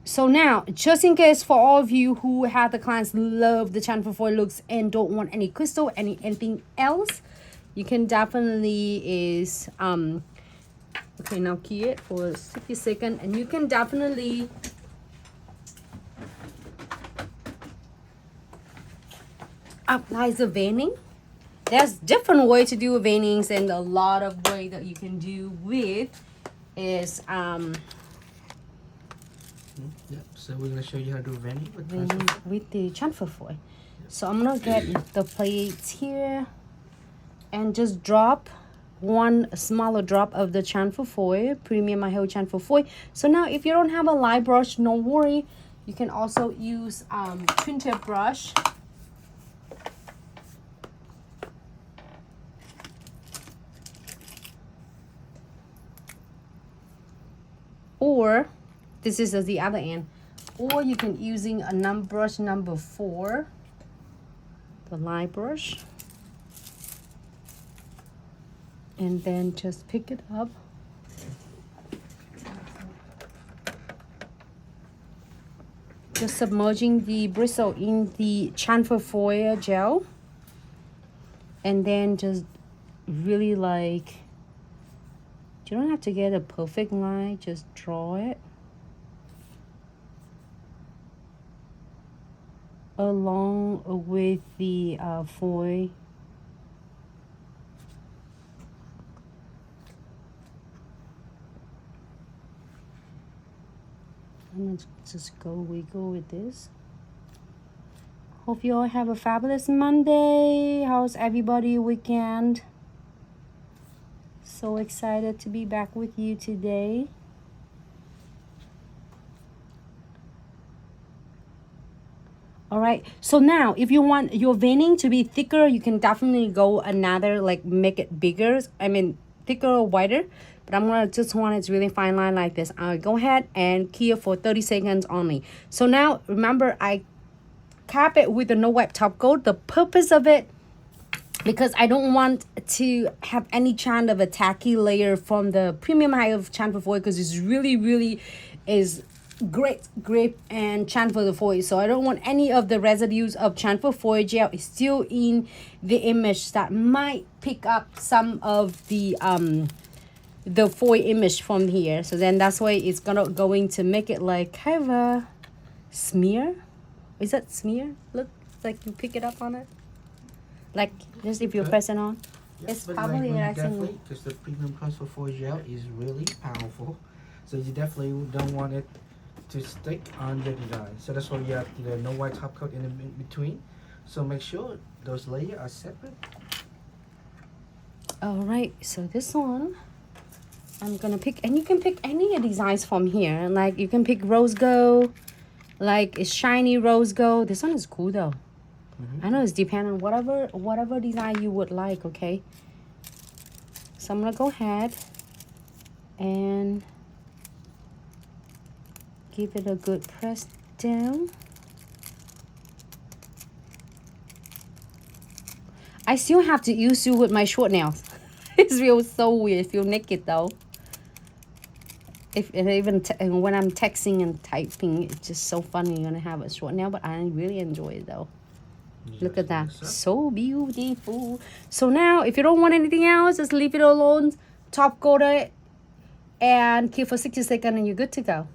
So now, just in case for all of you who have the clients love the chamfer foil looks and don't want any crystal, anything else, you can definitely is okay, now key it for 60 seconds, and you can definitely apply the veining. There's different way to do veinings, and a lot of way that you can do with is Yep, so we're going to show you how to do veining with the chamfer foil. So I'm gonna get the plates here and just drop one smaller drop of the chamfer foil, premium Mahou chamfer foil. So now if you don't have a light brush, no worry, you can also use twin tip brush. Or this is at the other end, or you can using a brush number 4, the light brush, and then just pick it up. Just submerging the bristle in the chamfer foil gel, and then just really like, you don't have to get a perfect line, just draw it along with the foil. I'm gonna just go wiggle with this. Hope you all have a fabulous Monday. How's everybody weekend? So excited to be back with you today. All right, so now if you want your veining to be thicker, you can definitely go another, like make it bigger, I mean thicker or wider, but I'm gonna just want it's really fine line like this. I'll go ahead and key it for 30 seconds only. So now remember, I cap it with a no wipe top coat. The purpose of it, because I don't want to have any kind of a tacky layer from the premium high of chamfer foil, because it's really is great grip and chamfer foil. So I don't want any of the residues of chamfer foil gel still in the image that might pick up some of the foil image from here. So then that's why it's going to make it like kind of a smear. Is that smear? Look, like you pick it up on it. Like just if you're pressing on. Yep, It's but probably definitely, because the premium chamfer foil gel is really powerful, so you definitely don't want it to stick on your design. So that's why you have the no white top coat in between. So make sure those layers are separate. All right, so this one I'm gonna pick, and you can pick any designs from here. Like you can pick rose gold, like it's shiny rose gold. This one is cool though. I know it's depending on whatever design you would like. Okay, so I'm gonna go ahead and give it a good press down. I still have to use you with my short nails. It's real so weird. Feel naked though. Even when I'm texting and typing, it's just so funny. You're gonna have a short nail, but I really enjoy it though. Look at that, so beautiful. So now if you don't want anything else, just leave it alone, top coat it, and keep for 60 seconds and you're good to go.